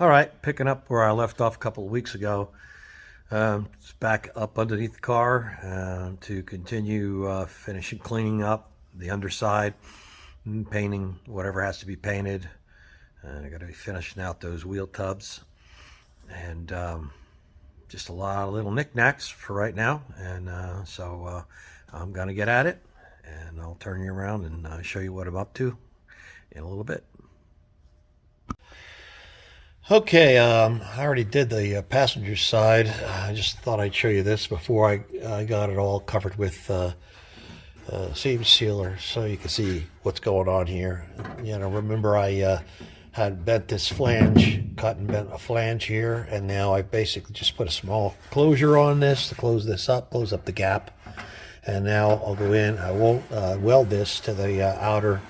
All right, picking up where I left off a couple of weeks ago. It's back up underneath the car to continue finishing cleaning up the underside, and painting whatever has to be painted. I got to be finishing out those wheel tubs, and just a lot of little knickknacks for right now. And so I'm gonna get at it, and I'll turn you around and show you what I'm up to in a little bit. Okay, I already did the passenger side. I just thought I'd show you this before I got it all covered with seam sealer, so you can see what's going on here. You know, remember I had bent this flange, cut and bent a flange here, and now I basically just put a small closure on this to close this up, close up the gap. And now I'll go in. I won't weld this to the outer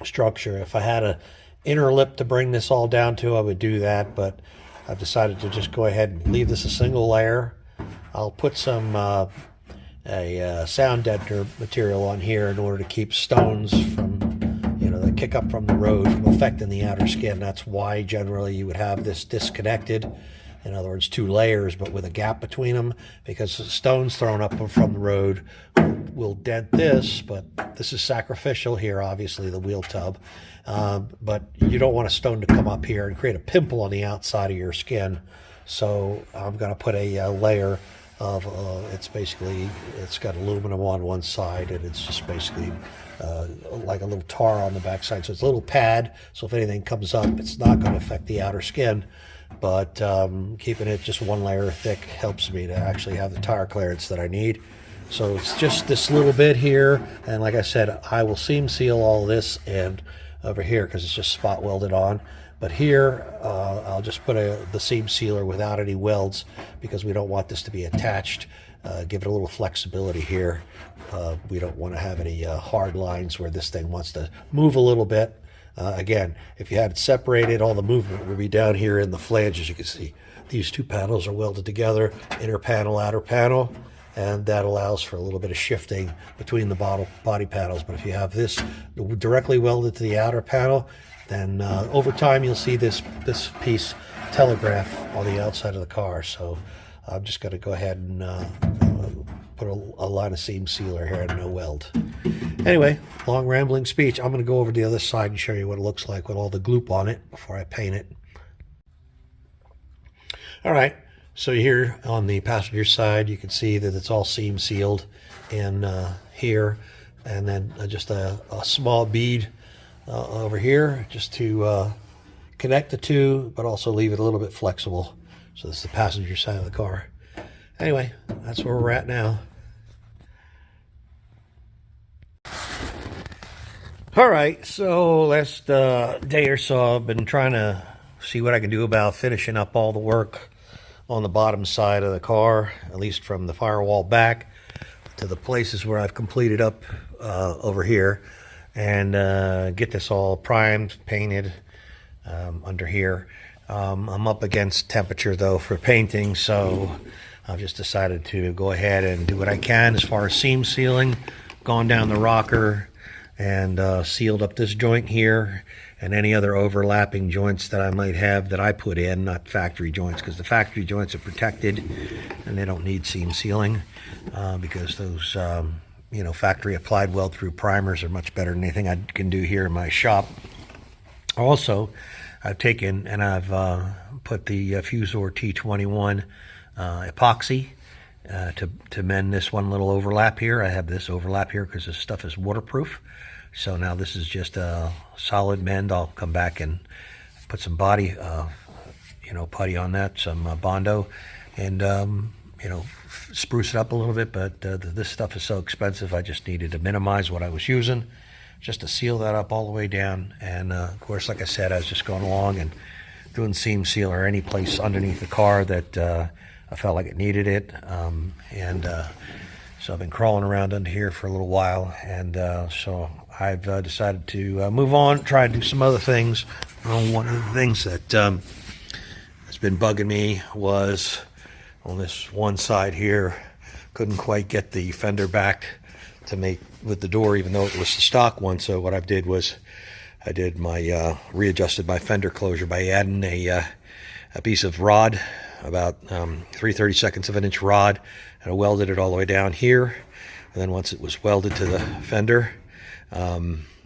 structure. If I had a inner lip to bring this all down to, I would do that, but I've decided to just go ahead and leave this a single layer. I'll put some a sound deadener material on here in order to keep stones from, you know, that kick up from the road from affecting the outer skin. That's why generally you would have this disconnected. In other words, two layers, but with a gap between them, because stones thrown up from the road will dent this, but this is sacrificial here, obviously, the wheel tub. But you don't want a stone to come up here and create a pimple on the outside of your skin. So I'm going to put a layer of, it's got aluminum on one side, and it's just basically like a little tar on the backside. So it's a little pad, so if anything comes up, it's not going to affect the outer skin. But keeping it just one layer thick helps me to actually have the tire clearance that I need. So it's just this little bit here, and like I said, I will seam seal all this and over here because it's just spot welded on. But here I'll just put the seam sealer without any welds because we don't want this to be attached. Give it a little flexibility here. We don't want to have any hard lines where this thing wants to move a little bit. Again, if you had it separated, all the movement would be down here in the flange. As you can see, these two panels are welded together, inner panel, outer panel, and that allows for a little bit of shifting between the body panels. But if you have this directly welded to the outer panel, then over time you'll see this piece telegraph on the outside of the car. So I'm just going to go ahead and put a line of seam sealer here and no weld. Anyway, long rambling speech. I'm going to go over to the other side and show you what it looks like with all the gloop on it before I paint it. All right, so here on the passenger side, you can see that it's all seam sealed in here, and then just a small bead over here just to connect the two, but also leave it a little bit flexible. So this is the passenger side of the car. Anyway, that's where we're at now. All right, so last day or so I've been trying to see what I can do about finishing up all the work on the bottom side of the car, at least from the firewall back to the places where I've completed up over here, and get this all primed, painted under here. I'm up against temperature though for painting, so I've just decided to go ahead and do what I can as far as seam sealing, gone down the rocker and sealed up this joint here and any other overlapping joints that I might have that I put in, not factory joints, because the factory joints are protected and they don't need seam sealing because those you know, factory applied weld through primers are much better than anything I can do here in my shop. Also, I've taken and I've put the Fusor T21 epoxy to mend this one little overlap here. I have this overlap here because this stuff is waterproof. So now this is just a solid mend. I'll come back and put some body, you know, putty on that, some Bondo, and you know, spruce it up a little bit. But this stuff is so expensive, I just needed to minimize what I was using, just to seal that up all the way down. And of course, like I said, I was just going along and doing seam seal or any place underneath the car that I felt like it needed it. So I've been crawling around under here for a little while, and so I've decided to move on, try and do some other things. One of the things that has been bugging me was on this one side here, couldn't quite get the fender back to make with the door, even though it was the stock one. So what I did was I did my readjusted my fender closure by adding a a piece of rod, about 3/32 of an inch rod, and I welded it all the way down here. And then once it was welded to the fender, I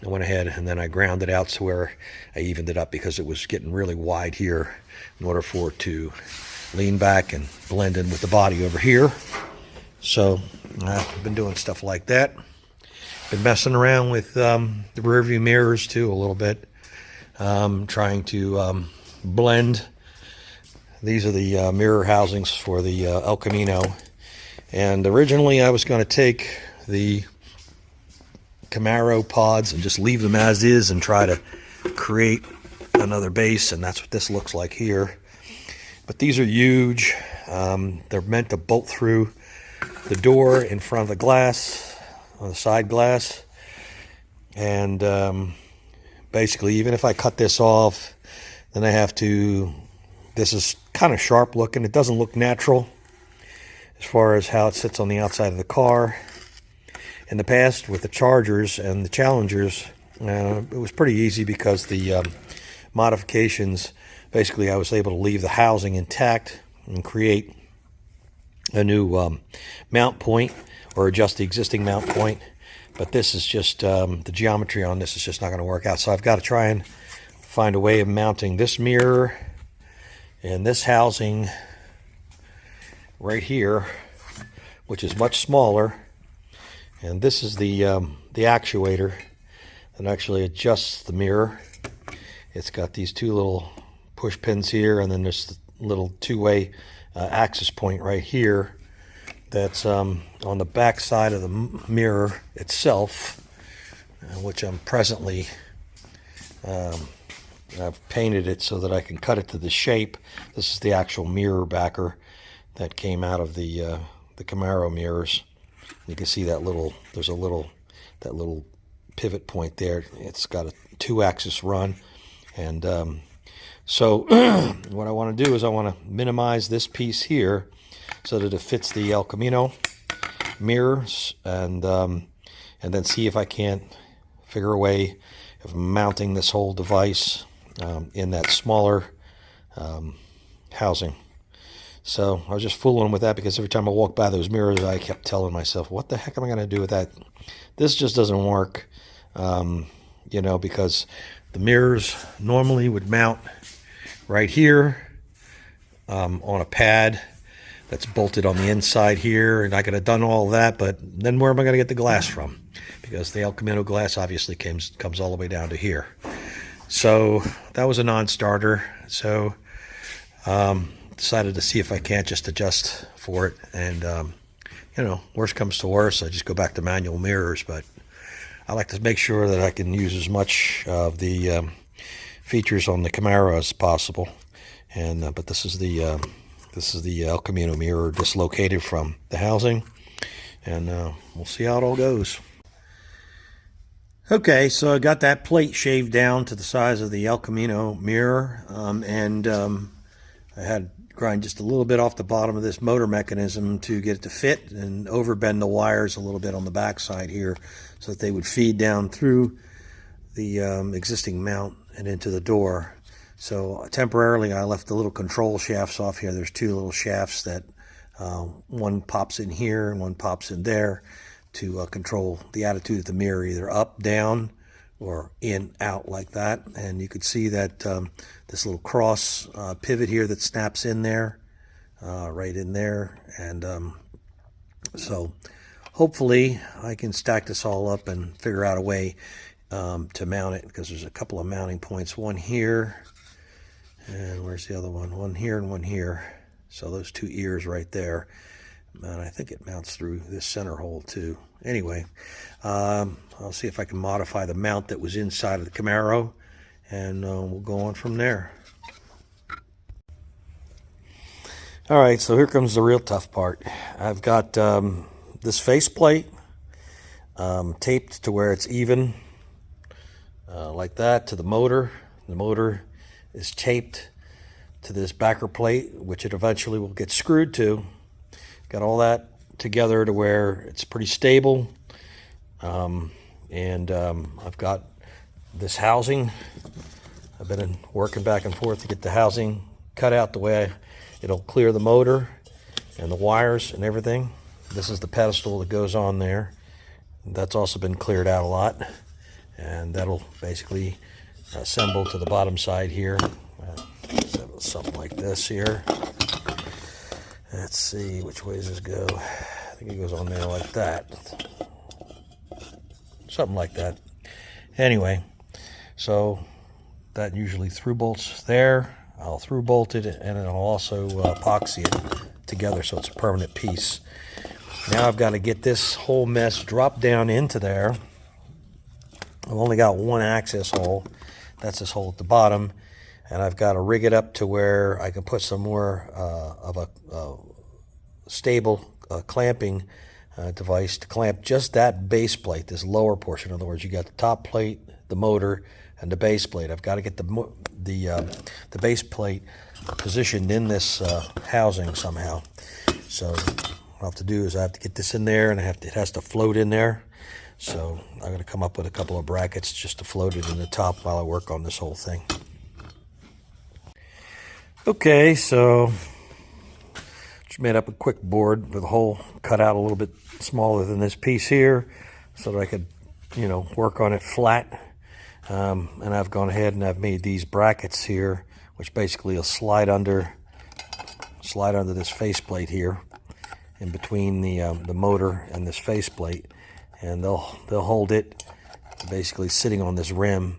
went ahead and then I ground it out to where I evened it up, because it was getting really wide here in order for it to lean back and blend in with the body over here. So I've been doing stuff like that. Been messing around with the rear view mirrors too a little bit, trying to blend. These are the mirror housings for the El Camino, and originally I was going to take the Camaro pods and just leave them as is and try to create another base, and that's what this looks like here. But these are huge. They're meant to bolt through the door in front of the glass, on the side glass, and basically even if I cut this off, then I have to, this is kind of sharp looking. It doesn't look natural as far as how it sits on the outside of the car. In the past with the Chargers and the Challengers, it was pretty easy, because the modifications, basically I was able to leave the housing intact and create a new mount point, or adjust the existing mount point. But this is just, the geometry on this is just not going to work out. So I've got to try and find a way of mounting this mirror and this housing right here, which is much smaller. And this is the actuator that actually adjusts the mirror. It's got these two little push pins here, and then there's the little two-way access point right here that's on the back side of the mirror itself, which I'm presently, I've painted it so that I can cut it to the shape. This is the actual mirror backer that came out of the Camaro mirrors. You can see that little, there's a little, that little pivot point there. It's got a 2-axis run. And so what I want to do is I want to minimize this piece here so that it fits the El Camino mirrors, and then see if I can't figure a way of mounting this whole device in that smaller housing. So I was just fooling with that, because every time I walked by those mirrors, I kept telling myself, what the heck am I going to do with that? This just doesn't work, you know, because the mirrors normally would mount right here on a pad that's bolted on the inside here, and I could have done all of that, but then where am I going to get the glass from? Because the El Camino glass obviously comes all the way down to here. So that was a non-starter. So decided to see if I can't just adjust for it, and you know, worst comes to worst, I just go back to manual mirrors. But I like to make sure that I can use as much of the features on the Camaro as possible. And but this is the El Camino mirror dislocated from the housing, and we'll see how it all goes. Okay, so I got that plate shaved down to the size of the El Camino mirror, and I had to grind just a little bit off the bottom of this motor mechanism to get it to fit, and overbend the wires a little bit on the back side here so that they would feed down through the existing mount and into the door. So temporarily I left the little control shafts off here. There's two little shafts that one pops in here and one pops in there to control the attitude of the mirror, either up, down, or in, out, like that. And you could see that this little cross pivot here that snaps in there, right in there. And so hopefully I can stack this all up and figure out a way to mount it, because there's a couple of mounting points, one here, and where's the other one? One here and one here. So those two ears right there. And I think it mounts through this center hole too. Anyway, I'll see if I can modify the mount that was inside of the Camaro, and we'll go on from there. All right, so here comes the real tough part. I've got this faceplate taped to where it's even, like that, to the motor. The motor is taped to this backer plate, which it eventually will get screwed to. Got all that together to where it's pretty stable. I've got this housing. I've been working back and forth to get the housing cut out the way it'll clear the motor and the wires and everything. This is the pedestal that goes on there. That's also been cleared out a lot, and that'll basically assemble to the bottom side here. Something like this here. Let's see, which way does this go? I think it goes on there like that. Something like that. Anyway, so that usually through bolts there. I'll through bolt it, and then I'll also epoxy it together so it's a permanent piece. Now I've got to get this whole mess dropped down into there. I've only got one access hole. That's this hole at the bottom. And I've got to rig it up to where I can put some more of a stable clamping device to clamp just that base plate, this lower portion. In other words, you got the top plate, the motor, and the base plate. I've got to get the base plate positioned in this housing somehow. So what I'll have to do is I have to get this in there, and it has to float in there. So I'm going to come up with a couple of brackets just to float it in the top while I work on this whole thing. Okay, so just made up a quick board with a hole cut out a little bit smaller than this piece here so that I could, work on it flat. And I've gone ahead and I've made these brackets here, which basically will slide under this faceplate here in between the motor and this faceplate, and they'll hold it basically sitting on this rim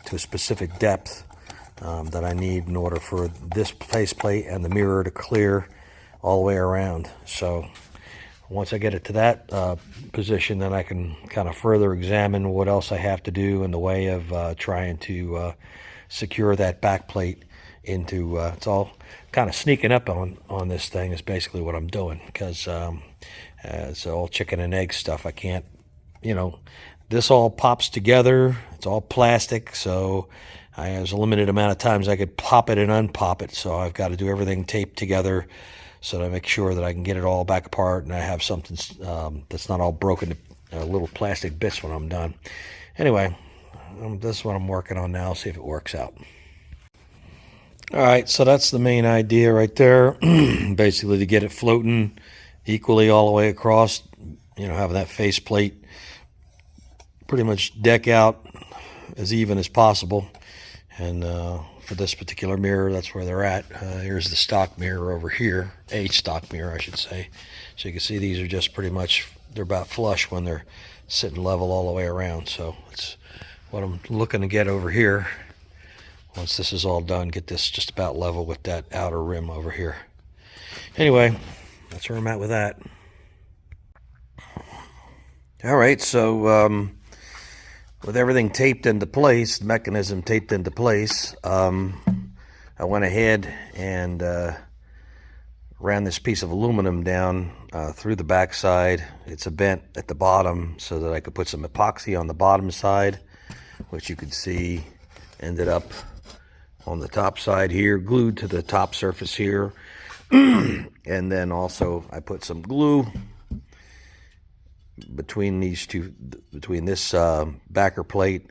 to a specific depth that I need in order for this faceplate and the mirror to clear all the way around. So once I get it to that position, then I can kind of further examine what else I have to do in the way of trying to secure that back plate into, it's all kind of sneaking up on this thing is basically what I'm doing, because it's all chicken and egg stuff. I can't, this all pops together. It's all plastic, so there's a limited amount of times I could pop it and unpop it, so I've got to do everything taped together so that I make sure that I can get it all back apart and I have something that's not all broken to little plastic bits when I'm done. Anyway, this is what I'm working on now. See if it works out. All right, so that's the main idea right there. Basically to get it floating equally all the way across, having that faceplate pretty much deck out as even as possible. And for this particular mirror, that's where they're at. Here's the stock mirror over here, a stock mirror, I should say. So you can see these are just pretty much, they're about flush when they're sitting level all the way around. So it's what I'm looking to get over here. Once this is all done, get this just about level with that outer rim over here. Anyway, that's where I'm at with that. All right, so with everything taped into place, the mechanism taped into place, I went ahead and ran this piece of aluminum down through the backside. It's a bent at the bottom so that I could put some epoxy on the bottom side, which you can see ended up on the top side here, glued to the top surface here. And then also I put some glue between these two, between this backer plate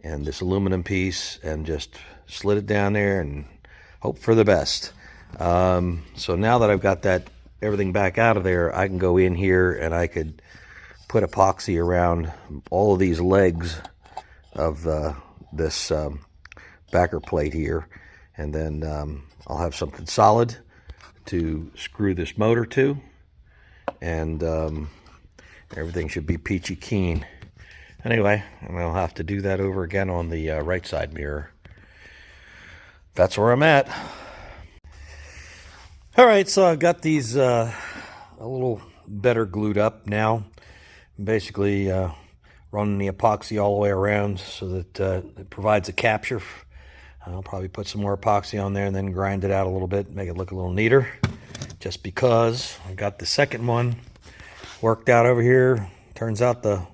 and this aluminum piece, and just slid it down there and hope for the best. So now that I've got that everything back out of there, I can go in here and I could put epoxy around all of these legs of this backer plate here, and then I'll have something solid to screw this motor to, and everything should be peachy keen. Anyway, and I'll have to do that over again on the right side mirror. That's where I'm at. All right, so I've got these a little better glued up now. Basically running the epoxy all the way around so that it provides a capture. I'll probably put some more epoxy on there and then grind it out a little bit, make it look a little neater. Just because I got the second one worked out over here. Turns out the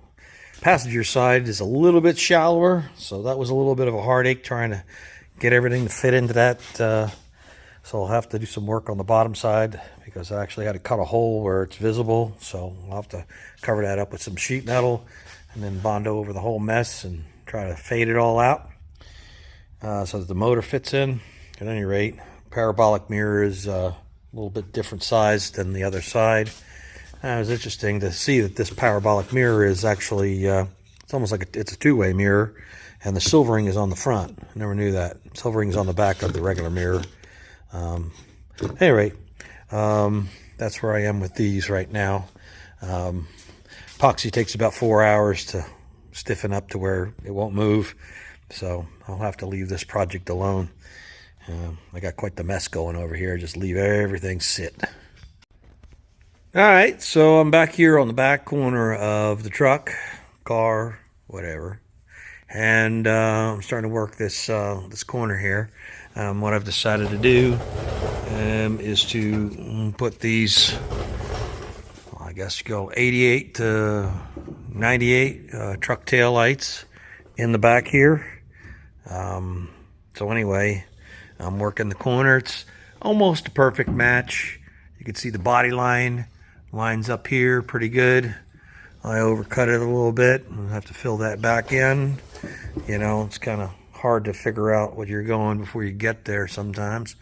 passenger side is a little bit shallower, so that was a little bit of a heartache trying to get everything to fit into that. So I'll have to do some work on the bottom side because I actually had to cut a hole where it's visible. So I'll have to cover that up with some sheet metal and then Bondo over the whole mess and try to fade it all out so that the motor fits in. At any rate, parabolic mirror is a little bit different size than the other side. It was interesting to see that this parabolic mirror is actually, it's almost like it's a two-way mirror, and the silvering is on the front. I never knew that. Silvering is on the back of the regular mirror. At any rate, that's where I am with these right now. Epoxy takes about 4 hours to stiffen up to where it won't move, so I'll have to leave this project alone. I got quite the mess going over here. Just leave everything sit. All right, so I'm back here on the back corner of the truck, car, whatever, and I'm starting to work this this corner here. What I've decided to do is to put these, well, I guess you go 88 to 98 truck tail lights in the back here. So anyway, I'm working the corner. It's almost a perfect match. You can see the body line lines up here pretty good. I overcut it a little bit. I'll have to fill that back in. You know, it's kind of hard to figure out what you're going before you get there sometimes.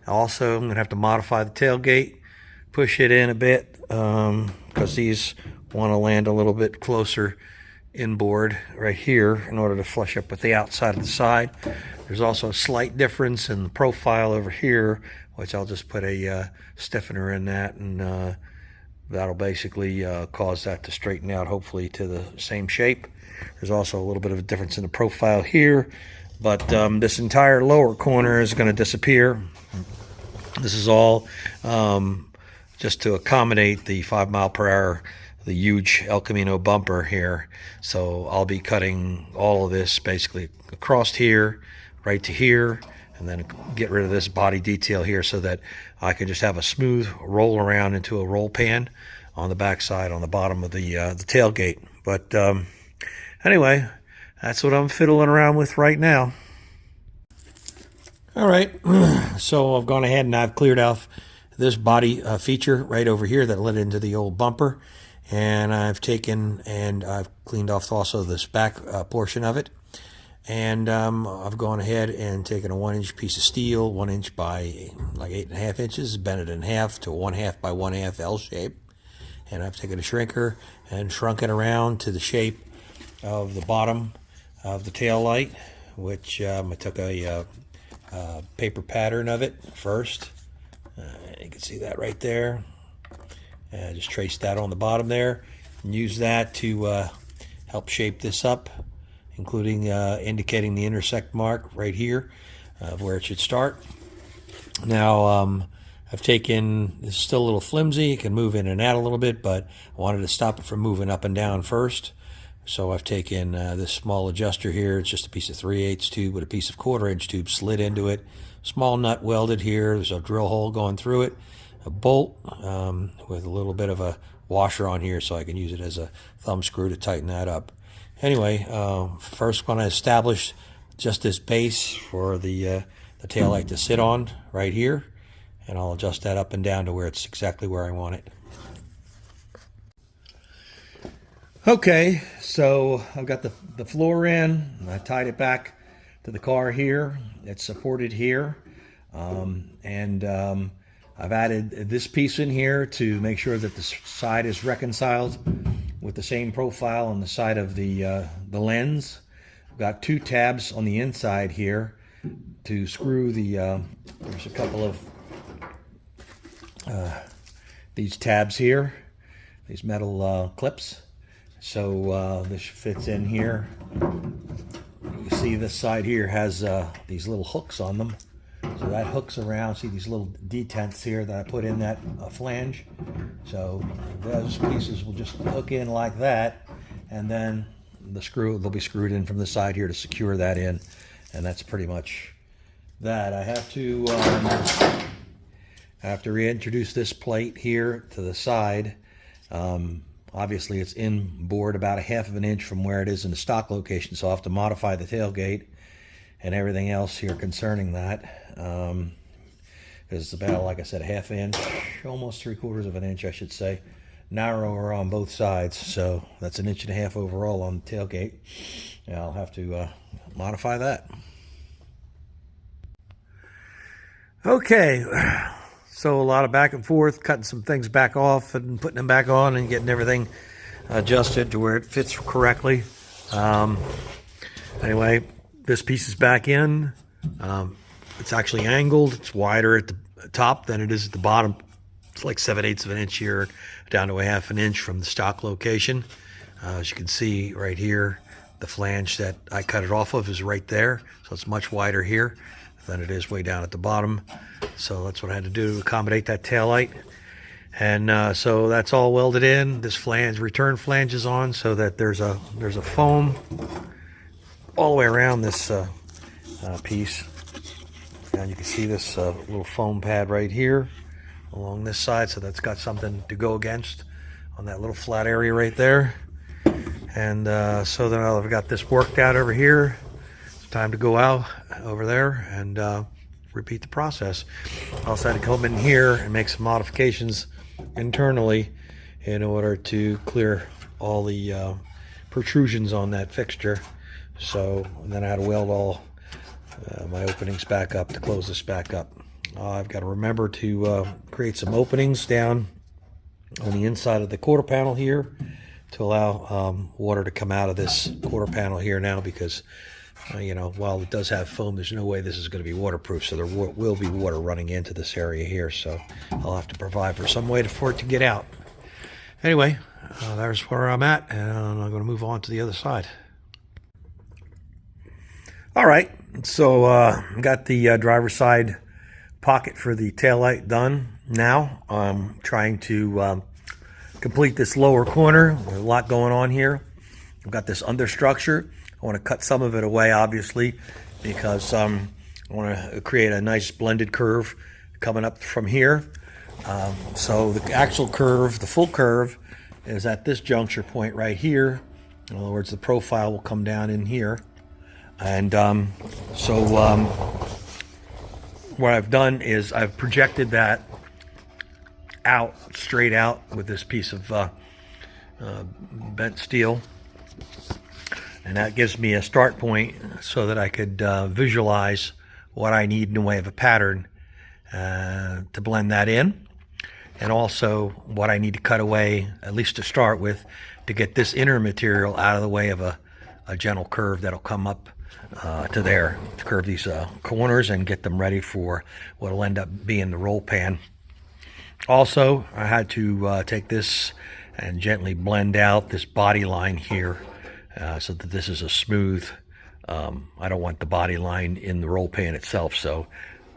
Also, I'm going to have to modify the tailgate, push it in a bit, because these want to land a little bit closer inboard right here in order to flush up with the outside of the side. There's also a slight difference in the profile over here, which I'll just put a stiffener in that, and that'll basically cause that to straighten out, hopefully to the same shape. There's also a little bit of a difference in the profile here, but this entire lower corner is going to disappear. This is all just to accommodate the 5 mile per hour, the huge El Camino bumper here. So I'll be cutting all of this basically across here, right to here, and then get rid of this body detail here so that I can just have a smooth roll around into a roll pan on the backside on the bottom of the tailgate. But anyway, that's what I'm fiddling around with right now. All right, so I've gone ahead and I've cleared off this body feature right over here that led into the old bumper, and I've taken and I've cleaned off also this back portion of it. And I've gone ahead and taken a 1-inch piece of steel, 1 inch by like 8.5 inches, bent it in half to a 1/2 by 1/2 L shape. And I've taken a shrinker and shrunk it around to the shape of the bottom of the tail light, which I took a paper pattern of it first. You can see that right there. Just traced that on the bottom there and use that to help shape this up, including indicating the intersect mark right here of where it should start. Now I've taken, it's still a little flimsy, it can move in and out a little bit, but I wanted to stop it from moving up and down first. So I've taken this small adjuster here. It's just a piece of 3/8 tube with a piece of 1/4 inch tube slid into it. Small nut welded here. There's a drill hole going through it. A bolt with a little bit of a washer on here so I can use it as a thumb screw to tighten that up. Anyway, first want to establish just this base for the tail light to sit on right here, and I'll adjust that up and down to where it's exactly where I want it. Okay, so I've got the floor in. I tied it back to the car here. It's supported here, and I've added this piece in here to make sure that the side is reconciled with the same profile on the side of the lens. I've got 2 tabs on the inside here to screw the, there's a couple of these tabs here, these metal clips. So this fits in here. You can see this side here has these little hooks on them. So that hooks around. See these little detents here that I put in that flange. So those pieces will just hook in like that, and then the screw, they'll be screwed in from the side here to secure that in, and that's pretty much that. I have to reintroduce this plate here to the side. Obviously it's inboard about 1/2 inch from where it is in the stock location, so I'll have to modify the tailgate and everything else here concerning that. Because it's about, like I said, 1/2 inch, almost 3/4 inch, I should say, narrower on both sides. So that's 1.5 inches overall on the tailgate. And I'll have to modify that. Okay, so a lot of back and forth, cutting some things back off and putting them back on and getting everything adjusted to where it fits correctly. Anyway, this piece is back in. It's actually angled. It's wider at the top than it is at the bottom. It's like 7/8 of an inch here, down to a 1/2 an inch from the stock location. As you can see right here, the flange that I cut it off of is right there. So it's much wider here than it is way down at the bottom. So that's what I had to do to accommodate that tail light. And so that's all welded in. This flange, return flange is on, so that there's a foam all the way around this piece. And you can see this little foam pad right here along this side, so that's got something to go against on that little flat area right there. And so then I've got this worked out over here. It's time to go out over there and repeat the process. I also had to come in here and make some modifications internally in order to clear all the protrusions on that fixture. So and then I had to weld all my openings back up to close this back up. I've got to remember to create some openings down on the inside of the quarter panel here to allow water to come out of this quarter panel here now, because you know, while it does have foam, there's no way this is going to be waterproof, so there will be water running into this area here, so I'll have to provide for some way for it to get out. Anyway, there's where I'm at, and I'm going to move on to the other side. All right, so got the driver's side pocket for the taillight done. Now I'm trying to complete this lower corner. There's a lot going on here. I've got this understructure. I want to cut some of it away, obviously, because I want to create a nice blended curve coming up from here. So the actual curve, the full curve, is at this juncture point right here. In other words, the profile will come down in here. And what I've done is I've projected that out, straight out with this piece of bent steel. And that gives me a start point so that I could visualize what I need in the way of a pattern to blend that in. And also what I need to cut away, at least to start with, to get this inner material out of the way of a gentle curve that'll come up to there, to curve these corners and get them ready for what will end up being the roll pan. Also, I had to take this and gently blend out this body line here so that this is a smooth, I don't want the body line in the roll pan itself, so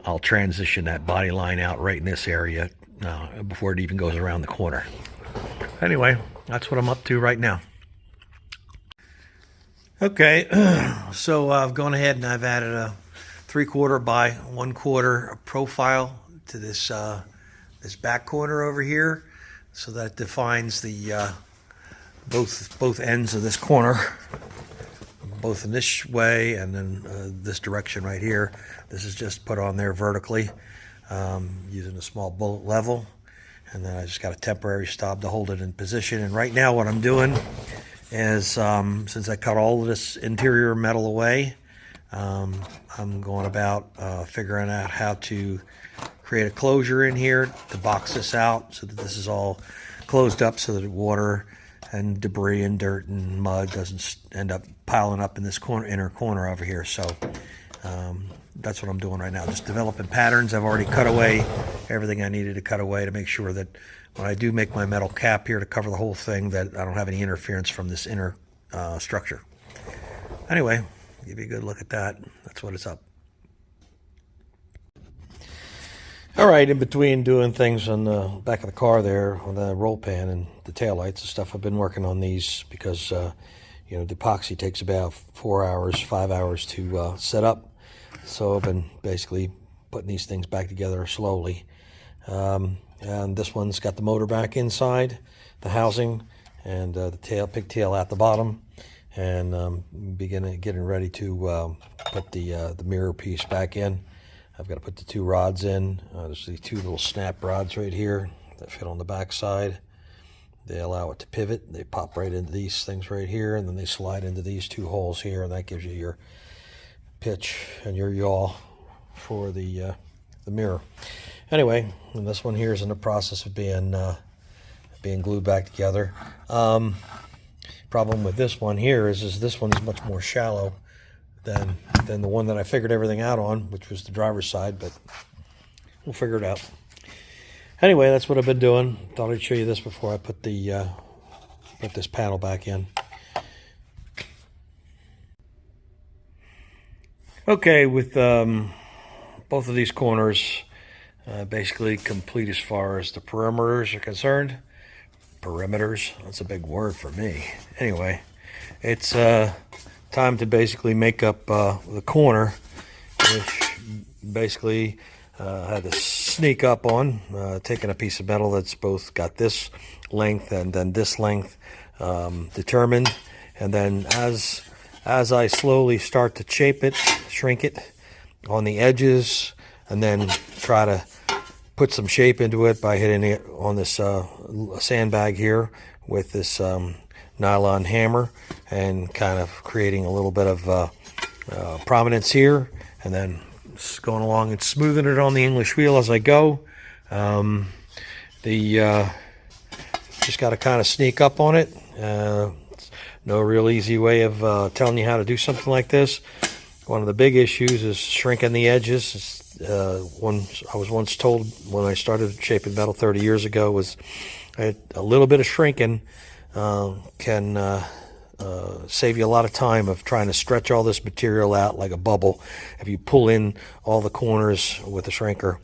I'll transition that body line out right in this area before it even goes around the corner. Anyway, that's what I'm up to right now. Okay, so I've gone ahead and I've added a 3/4 by 1/4 profile to this this back corner over here, so that defines the both ends of this corner, both in this way and then this direction right here. This is just put on there vertically using a small bullet level, and then I just got a temporary stop to hold it in position. And right now what I'm doing is, since I cut all of this interior metal away, I'm going about figuring out how to create a closure in here to box this out so that this is all closed up, so that water and debris and dirt and mud doesn't end up piling up in this inner corner over here. So that's what I'm doing right now, just developing patterns. I've already cut away everything I needed to cut away to make sure that when I do make my metal cap here to cover the whole thing, that I don't have any interference from this inner structure. Anyway, give you a good look at that. That's what it's up. All right, in between doing things on the back of the car there, on the roll pan and the taillights and stuff, I've been working on these because, you know, the epoxy takes about 4 hours, 5 hours to set up. So I've been basically putting these things back together slowly. And this one's got the motor back inside the housing, and the pigtail at the bottom, and getting ready to put the mirror piece back in. I've got to put the 2 rods in. There's these 2 little snap rods right here that fit on the back side. They allow it to pivot. They pop right into these things right here, and then they slide into these 2 holes here, and that gives you your pitch and your yaw for the the mirror. Anyway, and this one here is in the process of being glued back together. Problem with this one here is this one's much more shallow than the one that I figured everything out on, which was the driver's side, but we'll figure it out. Anyway, that's what I've been doing. Thought I'd show you this before I put this panel back in. Okay, with both of these corners basically complete as far as the perimeters are concerned. Perimeters, that's a big word for me. Anyway, it's time to basically make up the corner, which basically had to sneak up on, taking a piece of metal that's both got this length and then this length determined, and then as I slowly start to shape it, shrink it on the edges, and then try to put some shape into it by hitting it on this sandbag here with this nylon hammer, and kind of creating a little bit of prominence here, and then just going along and smoothing it on the English wheel as I go. Just got to kind of sneak up on it. No real easy way of telling you how to do something like this. One of the big issues is shrinking the edges. I was once told when I started shaping metal 30 years ago was a little bit of shrinking can save you a lot of time of trying to stretch all this material out like a bubble. If you pull in all the corners with a shrinker,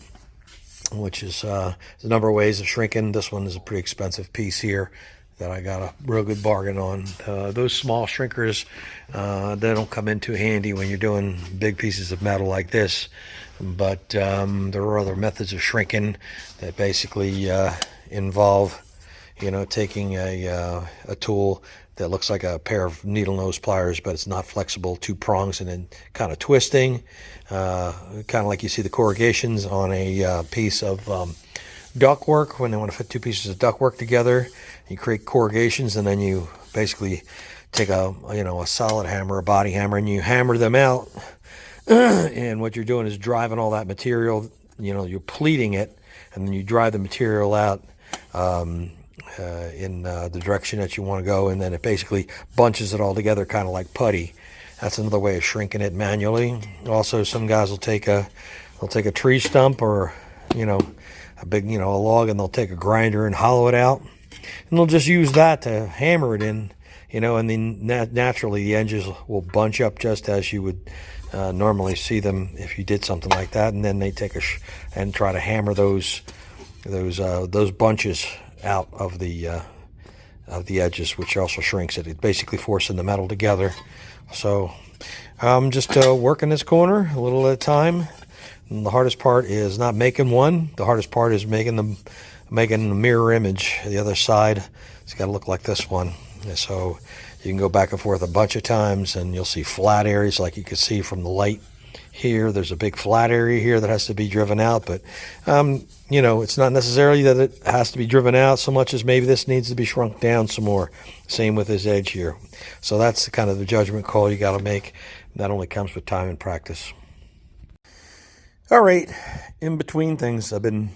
which is a number of ways of shrinking. This one is a pretty expensive piece here that I got a real good bargain on. Those small shrinkers, they don't come in too handy when you're doing big pieces of metal like this, but there are other methods of shrinking that basically involve, taking a tool that looks like a pair of needle nose pliers, but it's not flexible, 2 prongs, and then kind of twisting, kind of like you see the corrugations on a piece of ductwork. When they want to fit 2 pieces of ductwork together, you create corrugations, and then you basically take a solid hammer, a body hammer, and you hammer them out. And what you're doing is driving all that material, you're pleating it, and then you drive the material out in the direction that you want to go, and then it basically bunches it all together, kind of like putty. That's another way of shrinking it manually. Also, some guys will take a tree stump or a big a log, and they'll take a grinder and hollow it out, and they'll just use that to hammer it in, and then naturally the edges will bunch up just as you would normally see them if you did something like that. And then they take and try to hammer those bunches out of the edges, which also shrinks it. It basically forcing the metal together. So I'm just working this corner a little at a time. And the hardest part is not making one. The hardest part is making the mirror image. The other side, it's got to look like this one. And so you can go back and forth a bunch of times, and you'll see flat areas like you can see from the light here. There's a big flat area here that has to be driven out, but it's not necessarily that it has to be driven out so much as maybe this needs to be shrunk down some more. Same with this edge here. So that's kind of the judgment call you got to make. That only comes with time and practice. All right, in between things, I've been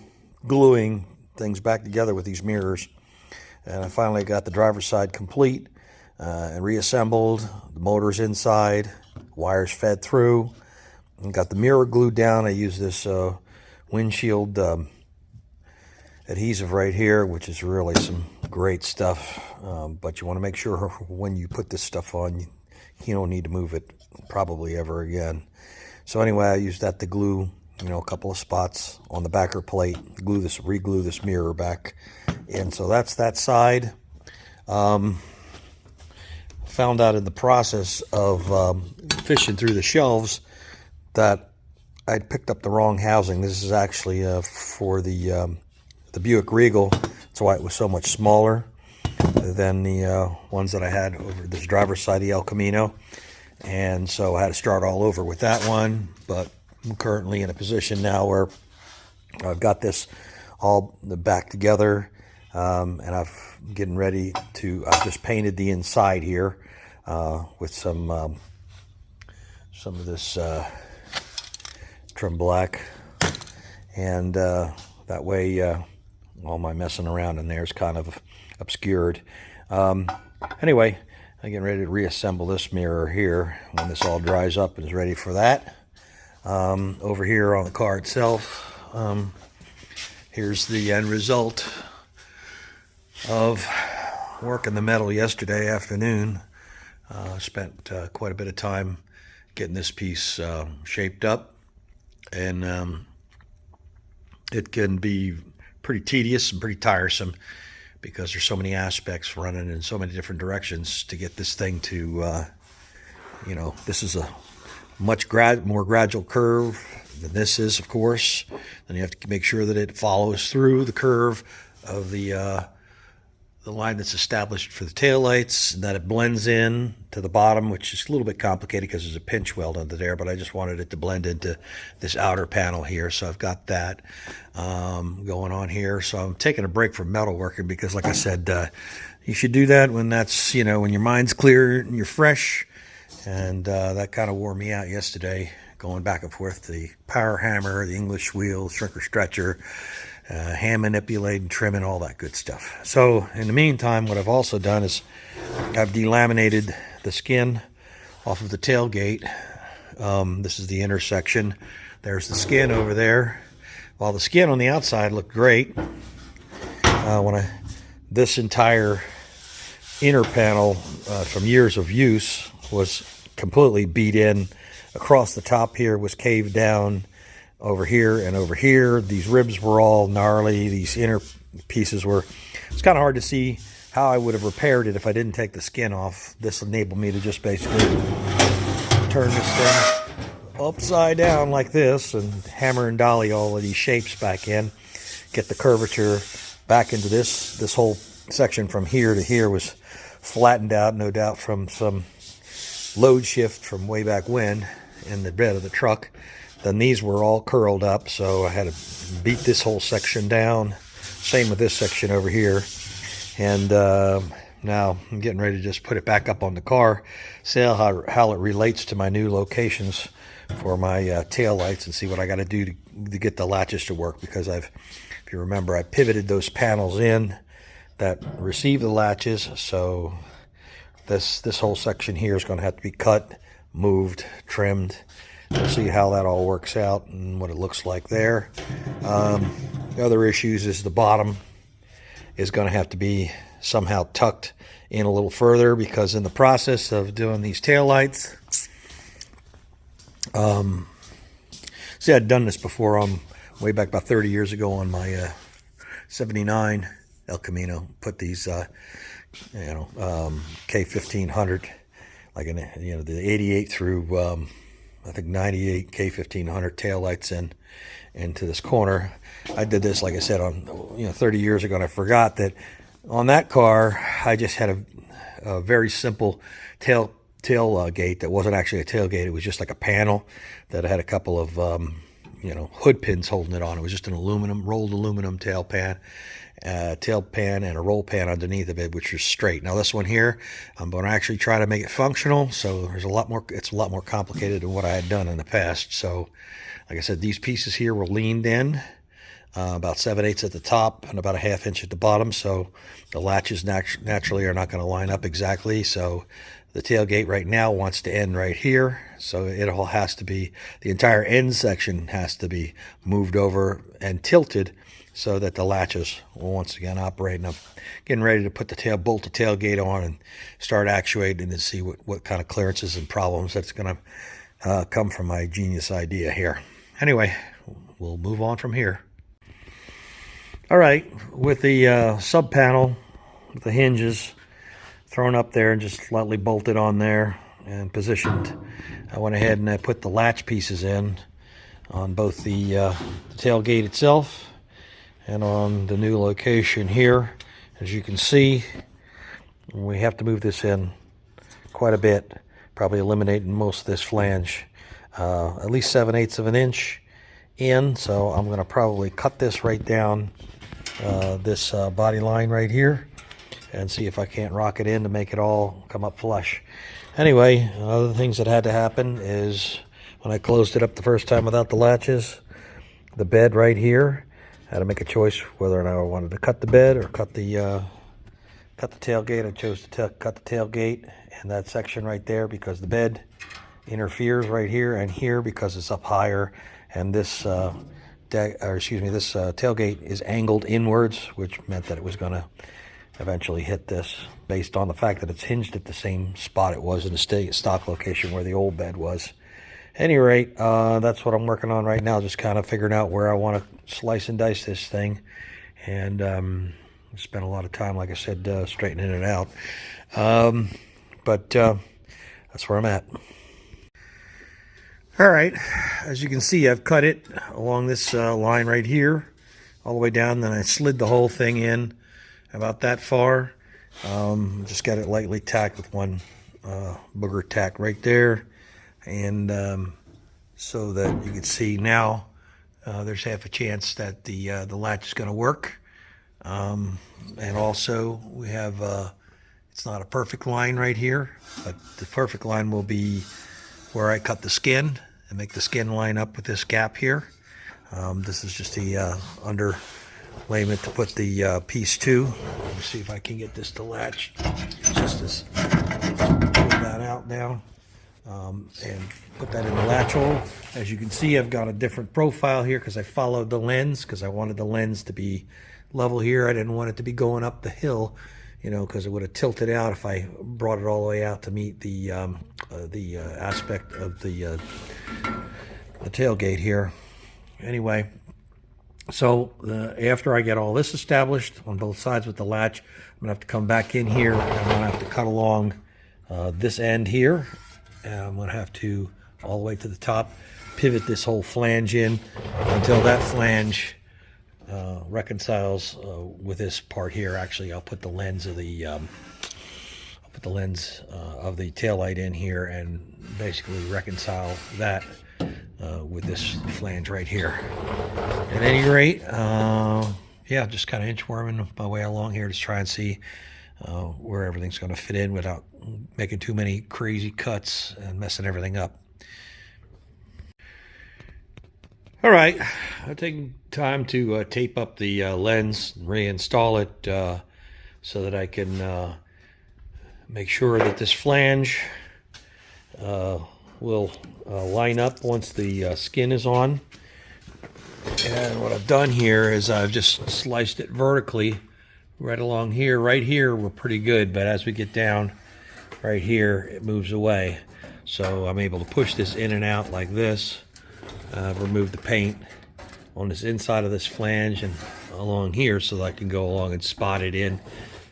gluing things back together with these mirrors, and I finally got the driver's side complete and reassembled. The motor's inside, wires fed through, and got the mirror glued down. I used this windshield adhesive right here, which is really some great stuff, but you want to make sure when you put this stuff on, you don't need to move it probably ever again. So anyway, I used that to glue a couple of spots on the backer plate, re-glue this mirror back in. So that's that side. Found out in the process of fishing through the shelves that I'd picked up the wrong housing. This is actually for the Buick Regal. That's why it was so much smaller than the ones that I had over this driver's side, the El Camino. And so I had to start all over with that one, but I'm currently in a position now where I've got this all back together, and I'm getting ready to, I've just painted the inside here with some of this trim black, and that way all my messing around in there is kind of obscured. Anyway, I'm getting ready to reassemble this mirror here when this all dries up and is ready for that. Over here on the car itself, here's the end result of working the metal yesterday afternoon. Spent quite a bit of time getting this piece shaped up, and it can be pretty tedious and pretty tiresome because there's so many aspects running in so many different directions to get this thing to, this is a much more gradual curve than this is, of course. Then you have to make sure that it follows through the curve of the line that's established for the taillights, and that it blends in to the bottom, which is a little bit complicated because there's a pinch weld under there, but I just wanted it to blend into this outer panel here, so I've got that going on here. So I'm taking a break from metalworking because, like I said, you should do that when that's, when your mind's clear and you're fresh, and that kind of wore me out yesterday, going back and forth, the power hammer, the English wheel, shrinker stretcher, hand manipulating, trimming, all that good stuff. So in the meantime, what I've also done is I've delaminated the skin off of the tailgate. This is the intersection. There's the skin over there. While the skin on the outside looked great, this entire inner panel from years of use was completely beat in. Across the top here was caved down. Over here and over here, these ribs were all gnarly. These inner pieces were, it's kind of hard to see how I would have repaired it if I didn't take the skin off. This enabled me to just basically turn this thing upside down like this and hammer and dolly all of these shapes back in, get the curvature back into this. This whole section from here to here was flattened out, no doubt from some load shift from way back when in the bed of the truck. Then these were all curled up, so I had to beat this whole section down. Same with this section over here. And now I'm getting ready to just put it back up on the car, see how it relates to my new locations for my tail lights, and see what I got to do to get the latches to work. Because if you remember, I pivoted those panels in that receive the latches, so this whole section here is going to have to be cut, moved, trimmed. We'll see how that all works out and what it looks like there. The other issues is the bottom is going to have to be somehow tucked in a little further, because in the process of doing these tail lights, see, I'd done this before way back about 30 years ago on my 79 El Camino. Put these K1500, like the 88 through I think 98 K1500 taillights into this corner. I did this, like I said, on 30 years ago, and I forgot that on that car I just had a very simple tailgate that wasn't actually a tailgate. It was just like a panel that had a couple of hood pins holding it on. It was just an rolled aluminum tail pan and a roll pan underneath of it, which is straight. Now this one here, I'm going to actually try to make it functional, so there's it's a lot more complicated than what I had done in the past. So like I said, these pieces here were leaned in about 7/8 at the top and about a 1/2 inch at the bottom, so the latches naturally are not going to line up exactly. So the tailgate right now wants to end right here, so it all has to be, the entire end section has to be moved over and tilted so that the latches will once again operate. And I'm getting ready to put the bolt the tailgate on and start actuating and see what kind of clearances and problems that's going to come from my genius idea here. Anyway, we'll move on from here. All right, with the sub panel, with the hinges thrown up there and just slightly bolted on there and positioned, I went ahead and I put the latch pieces in on both the tailgate itself and on the new location here. As you can see, we have to move this in quite a bit, probably eliminating most of this flange, at least 7/8 of an inch in. So I'm going to probably cut this right down this body line right here and see if I can't rock it in to make it all come up flush. Anyway, other things that had to happen is when I closed it up the first time without the latches, the bed right here. I had to make a choice whether or not I wanted to cut the bed or cut the tailgate. I chose to cut the tailgate and that section right there because the bed interferes right here and here because it's up higher, and this tailgate is angled inwards, which meant that it was going to eventually hit this based on the fact that it's hinged at the same spot it was in the stock location where the old bed was. At any rate, that's what I'm working on right now, just kind of figuring out where I want to slice and dice this thing. And spent a lot of time, like I said, straightening it out. But that's where I'm at. All right, as you can see, I've cut it along this line right here, all the way down. Then I slid the whole thing in about that far. Just got it lightly tacked with one booger tack right there. And so that you can see now there's half a chance that the latch is going to work. And also we have, it's not a perfect line right here, but the perfect line will be where I cut the skin and make the skin line up with this gap here. This is just the underlayment to put the piece to. Let me see if I can get this to latch. Just as pull that out now and put that in the latch hole. As you can see, I've got a different profile here because I followed the lens, because I wanted the lens to be level here. I didn't want it to be going up the hill, you know, because it would have tilted out if I brought it all the way out to meet the aspect of the tailgate here. Anyway, so after I get all this established on both sides with the latch, I'm gonna have to come back in here and I'm gonna have to cut along this end here, and I'm gonna have to all the way to the top pivot this whole flange in until that flange reconciles with this part here. Actually, I'll put the lens of the taillight in here and basically reconcile that with this flange right here. At any rate, yeah, just kind of inchworming my way along here to try and see where everything's going to fit in without making too many crazy cuts and messing everything up. All right, I've taken time to tape up the lens, reinstall it so that I can make sure that this flange will line up once the skin is on. And what I've done here is I've just sliced it vertically right along here. Right here we're pretty good, but as we get down right here, it moves away. So I'm able to push this in and out like this. I've removed the paint on this inside of this flange and along here so that I can go along and spot it in.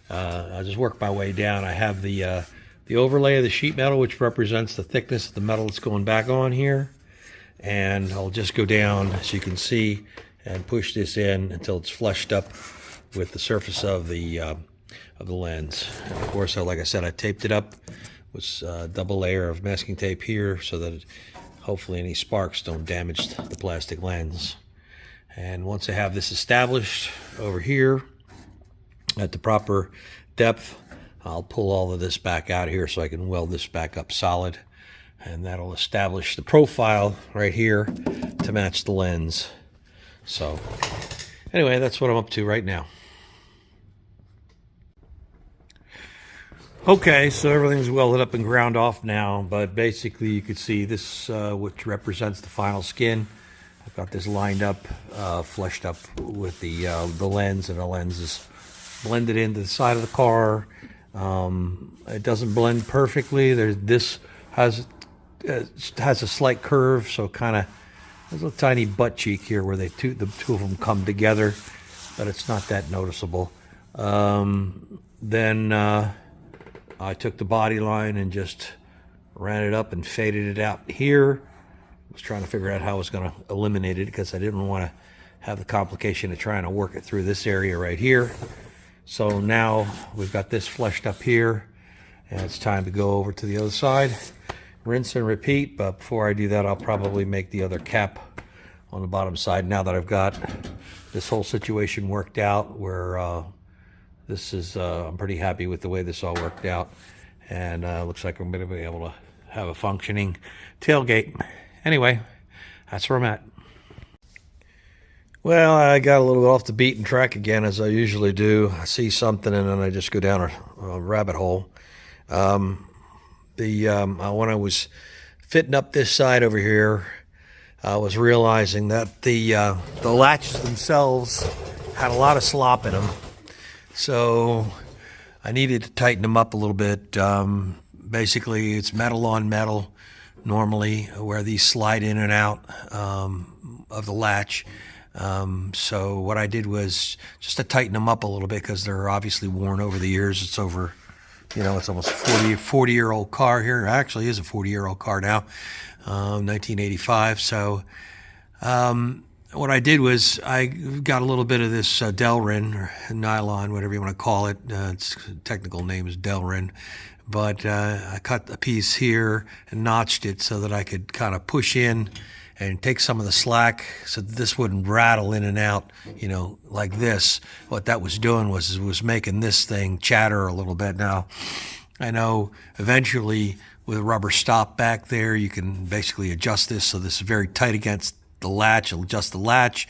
I'll just work my way down. I have the overlay of the sheet metal, which represents the thickness of the metal that's going back on here. And I'll just go down, as you can see, and push this in until it's flushed up with the surface of the lens. And of course, like I said, I taped it up with a double layer of masking tape here so that hopefully any sparks don't damage the plastic lens. And once I have this established over here at the proper depth, I'll pull all of this back out here so I can weld this back up solid. And that'll establish the profile right here to match the lens. So anyway, that's what I'm up to right now. Okay, so everything's welded up and ground off now, but basically you could see this, which represents the final skin. I've got this lined up, fleshed up with the lens, and the lens is blended into the side of the car. It doesn't blend perfectly. This has a slight curve, so kind of there's a tiny butt cheek here where the two of them come together, but it's not that noticeable. Then I took the body line and just ran it up and faded it out here. I was trying to figure out how I was going to eliminate it because I didn't want to have the complication of trying to work it through this area right here. So now we've got this fleshed up here, and it's time to go over to the other side. Rinse and repeat, but before I do that, I'll probably make the other cap on the bottom side now that I've got this whole situation worked out, where this is, I'm pretty happy with the way this all worked out, and looks like I'm going to be able to have a functioning tailgate. Anyway, that's where I'm at. Well, I got a little bit off the beaten track again, as I usually do. I see something and then I just go down a rabbit hole. When I was fitting up this side over here, I was realizing that the latches themselves had a lot of slop in them, so I needed to tighten them up a little bit. Basically, it's metal on metal normally, where these slide in and out of the latch. So what I did was just to tighten them up a little bit, because they're obviously worn over the years. It's over, it's almost a 40-year-old car here. It actually is a 40-year-old car now, 1985. So what I did was I got a little bit of this Delrin, or nylon, whatever you want to call it. Its technical name is Delrin. But I cut a piece here and notched it so that I could kind of push in and take some of the slack so that this wouldn't rattle in and out, like this. What that was doing was making this thing chatter a little bit. Now, I know eventually with a rubber stop back there, you can basically adjust this so this is very tight against the latch. It'll adjust the latch.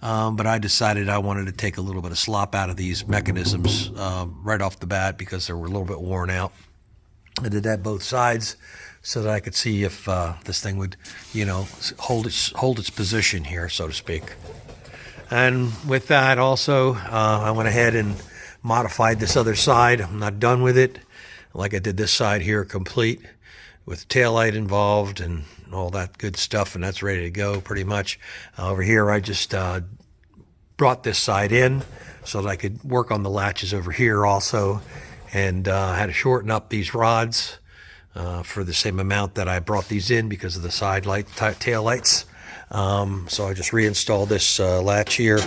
But I decided I wanted to take a little bit of slop out of these mechanisms right off the bat, because they were a little bit worn out. I did that both sides so that I could see if this thing would, hold its position here, so to speak. And with that also, I went ahead and modified this other side. I'm not done with it. Like I did this side here, complete with taillight involved and all that good stuff, and that's ready to go pretty much. Over here, I just brought this side in so that I could work on the latches over here also. And I had to shorten up these rods for the same amount that I brought these in because of the side tail lights. So I just reinstalled this latch here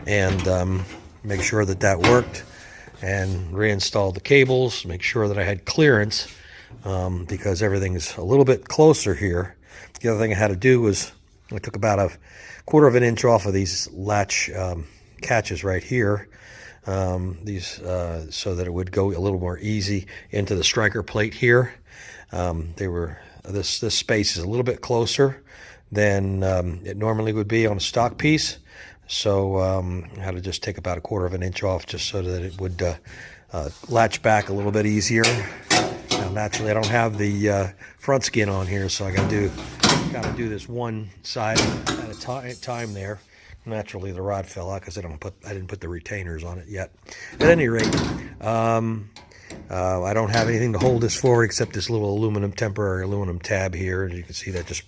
and make sure that worked, and reinstalled the cables, make sure that I had clearance because everything is a little bit closer here. The other thing I had to do was I took about a 1/4 of an inch off of these latch catches right here. So that it would go a little more easy into the striker plate here. This space is a little bit closer than it normally would be on a stock piece. So I had to just take about a 1/4 of an inch off just so that it would latch back a little bit easier. Now, naturally, I don't have the front skin on here, so I got to do this one side at a time there. Naturally, the rod fell out because I didn't put the retainers on it yet. At any rate, I don't have anything to hold this forward except this little temporary aluminum tab here. As you can see, that just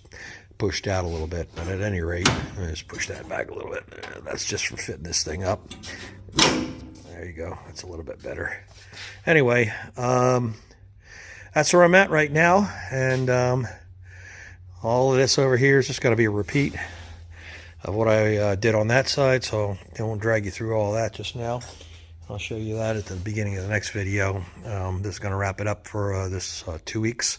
pushed out a little bit. But at any rate, I just push that back a little bit. That's just for fitting this thing up. There you go. That's a little bit better. Anyway, that's where I'm at right now, and all of this over here is just going to be a repeat of what I did on that side, so I won't drag you through all that just now. I'll show you that at the beginning of the next video. This is going to wrap it up for this 2 weeks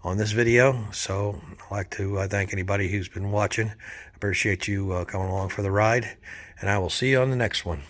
on this video. So I'd like to thank anybody who's been watching. Appreciate you coming along for the ride, and I will see you on the next one.